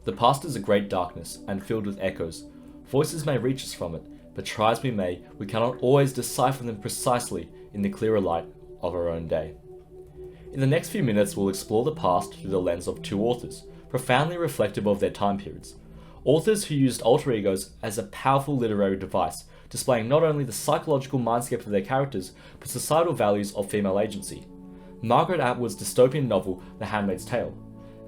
The past is a great darkness and filled with echoes. Voices may reach us from it, but try as we may, we cannot always decipher them precisely in the clearer light of our own day. In the next few minutes, we'll explore the past through the lens of two authors, profoundly reflective of their time periods. Authors who used alter egos as a powerful literary device, displaying not only the psychological mindscape of their characters, but societal values of female agency. Margaret Atwood's dystopian novel, The Handmaid's Tale,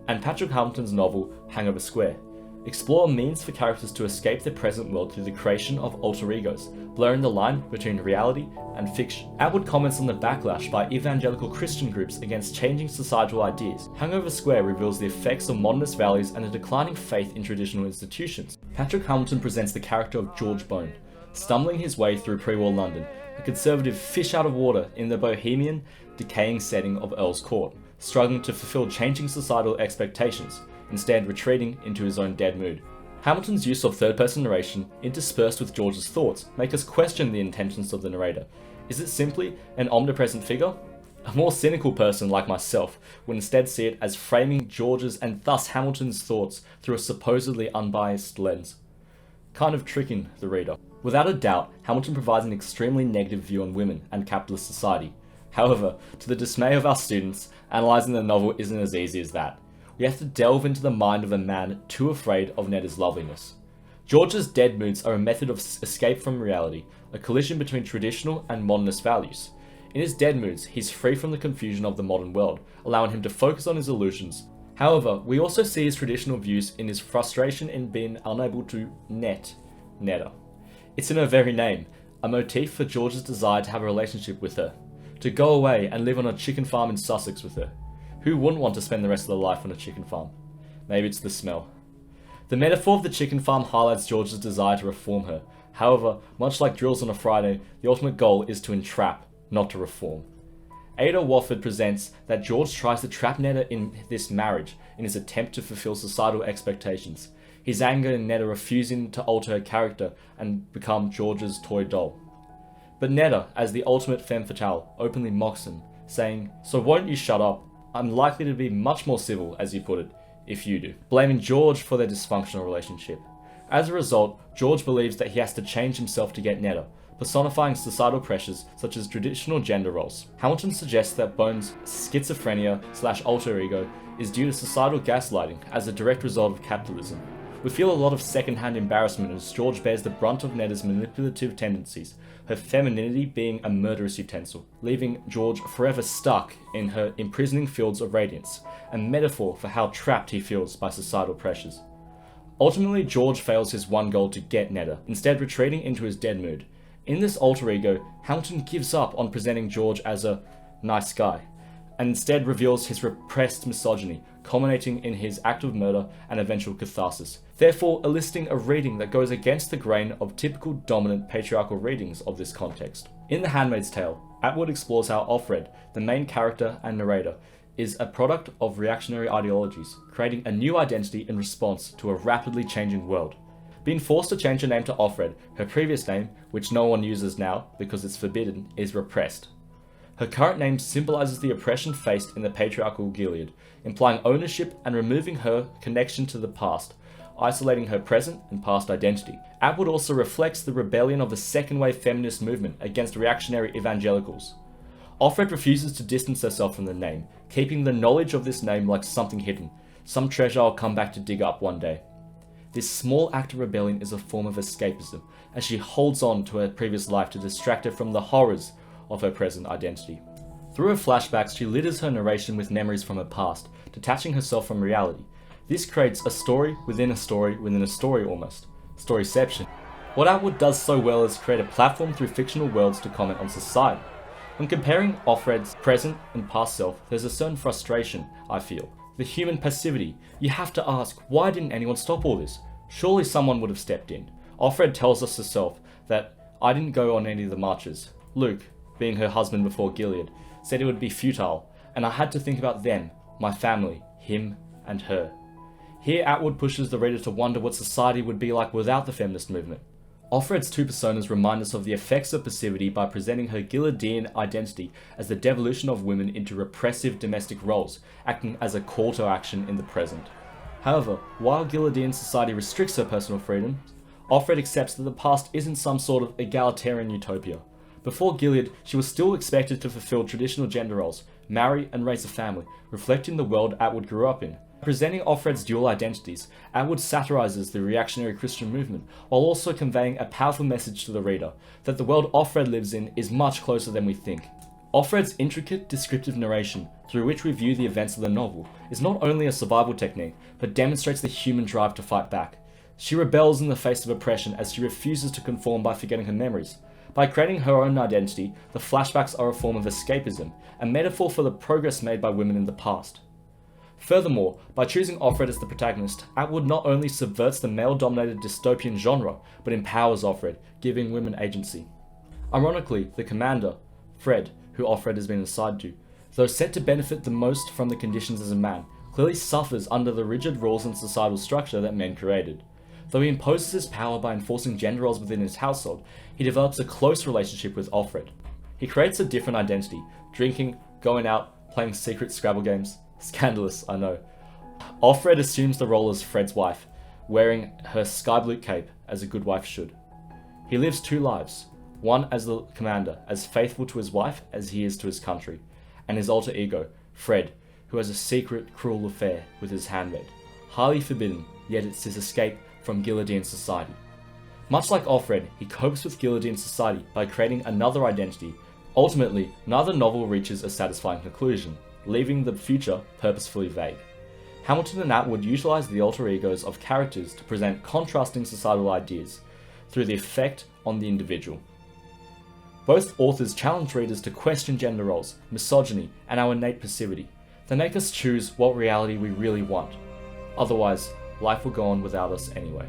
and Patrick Hamilton's novel, Hangover Square, explore means for characters to escape their present world through the creation of alter egos, blurring the line between reality and fiction. Atwood comments on the backlash by evangelical Christian groups against changing societal ideas. Hangover Square reveals the effects of modernist values and a declining faith in traditional institutions. Patrick Hamilton presents the character of George Bone, stumbling his way through pre-war London, a conservative fish out of water in the bohemian, decaying setting of Earl's Court, struggling to fulfill changing societal expectations, instead retreating into his own dead mood. Hamilton's use of third-person narration, interspersed with George's thoughts, make us question the intentions of the narrator. Is it simply an omnipresent figure? A more cynical person like myself would instead see it as framing George's and thus Hamilton's thoughts through a supposedly unbiased lens, kind of tricking the reader. Without a doubt, Hamilton provides an extremely negative view on women and capitalist society. However, to the dismay of our students, analysing the novel isn't as easy as that. We have to delve into the mind of a man too afraid of Netta's loveliness. George's dead moods are a method of escape from reality, a collision between traditional and modernist values. In his dead moods, he's free from the confusion of the modern world, allowing him to focus on his illusions. However, we also see his traditional views in his frustration in being unable to net Netta. It's in her very name, a motif for George's desire to have a relationship with her, to go away and live on a chicken farm in Sussex with her. Who wouldn't want to spend the rest of their life on a chicken farm? Maybe it's the smell. The metaphor of the chicken farm highlights George's desire to reform her. However, much like drills on a Friday, the ultimate goal is to entrap, not to reform. Ada Wofford presents that George tries to trap Netta in this marriage in his attempt to fulfill societal expectations, his anger in Netta refusing to alter her character and become George's toy doll. But Netta, as the ultimate femme fatale, openly mocks him, saying, "So won't you shut up? I'm likely to be much more civil, as you put it, if you do," blaming George for their dysfunctional relationship. As a result, George believes that he has to change himself to get Netta, personifying societal pressures such as traditional gender roles. Hamilton suggests that Bone's schizophrenia/alter ego is due to societal gaslighting as a direct result of capitalism. We feel a lot of second-hand embarrassment as George bears the brunt of Netta's manipulative tendencies, her femininity being a murderous utensil, leaving George forever stuck in her imprisoning fields of radiance, a metaphor for how trapped he feels by societal pressures. Ultimately, George fails his one goal to get Netta, instead retreating into his dead mood. In this alter ego, Hamilton gives up on presenting George as a nice guy, and instead reveals his repressed misogyny, culminating in his act of murder and eventual catharsis, therefore eliciting a reading that goes against the grain of typical dominant patriarchal readings of this context. In The Handmaid's Tale, Atwood explores how Offred, the main character and narrator, is a product of reactionary ideologies, creating a new identity in response to a rapidly changing world. Being forced to change her name to Offred, her previous name, which no one uses now because it's forbidden, is repressed. Her current name symbolizes the oppression faced in the patriarchal Gilead, implying ownership and removing her connection to the past, isolating her present and past identity. Atwood also reflects the rebellion of the second-wave feminist movement against reactionary evangelicals. Offred refuses to distance herself from the name, keeping the knowledge of this name like something hidden, some treasure I'll come back to dig up one day. This small act of rebellion is a form of escapism, as she holds on to her previous life to distract her from the horrors of her present identity. Through her flashbacks, she litters her narration with memories from her past, detaching herself from reality. This creates a story within a story within a story almost. Storyception. What Atwood does so well is create a platform through fictional worlds to comment on society. When comparing Offred's present and past self, there's a certain frustration, I feel. The human passivity. You have to ask, why didn't anyone stop all this? Surely someone would have stepped in. Offred tells us herself that I didn't go on any of the marches. Luke, being her husband before Gilead, said it would be futile, and I had to think about them, my family, him and her. Here Atwood pushes the reader to wonder what society would be like without the feminist movement. Offred's two personas remind us of the effects of passivity by presenting her Gileadian identity as the devolution of women into repressive domestic roles, acting as a call to action in the present. However, while Gillidian society restricts her personal freedom, Offred accepts that the past isn't some sort of egalitarian utopia. Before Gilead, she was still expected to fulfill traditional gender roles, marry and raise a family, reflecting the world Atwood grew up in. Presenting Offred's dual identities, Atwood satirizes the reactionary Christian movement, while also conveying a powerful message to the reader, that the world Offred lives in is much closer than we think. Offred's intricate, descriptive narration, through which we view the events of the novel, is not only a survival technique, but demonstrates the human drive to fight back. She rebels in the face of oppression as she refuses to conform by forgetting her memories. By creating her own identity, the flashbacks are a form of escapism, a metaphor for the progress made by women in the past. Furthermore, by choosing Offred as the protagonist, Atwood not only subverts the male-dominated dystopian genre, but empowers Offred, giving women agency. Ironically, the commander, Fred, who Offred has been assigned to, though set to benefit the most from the conditions as a man, clearly suffers under the rigid rules and societal structure that men created. Though he imposes his power by enforcing gender roles within his household, he develops a close relationship with Offred. He creates a different identity, drinking, going out, playing secret Scrabble games. Scandalous, I know. Offred assumes the role as Fred's wife, wearing her sky blue cape as a good wife should. He lives two lives, one as the commander, as faithful to his wife as he is to his country, and his alter ego, Fred, who has a secret, cruel affair with his handmaid. Highly forbidden, yet it's his escape from Gillidian society. Much like Offred, he copes with Gillidian society by creating another identity. Ultimately, neither novel reaches a satisfying conclusion, leaving the future purposefully vague. Hamilton and Atwood utilize the alter egos of characters to present contrasting societal ideas through the effect on the individual. Both authors challenge readers to question gender roles, misogyny, and our innate passivity. They make us choose what reality we really want. Otherwise, life will go on without us anyway.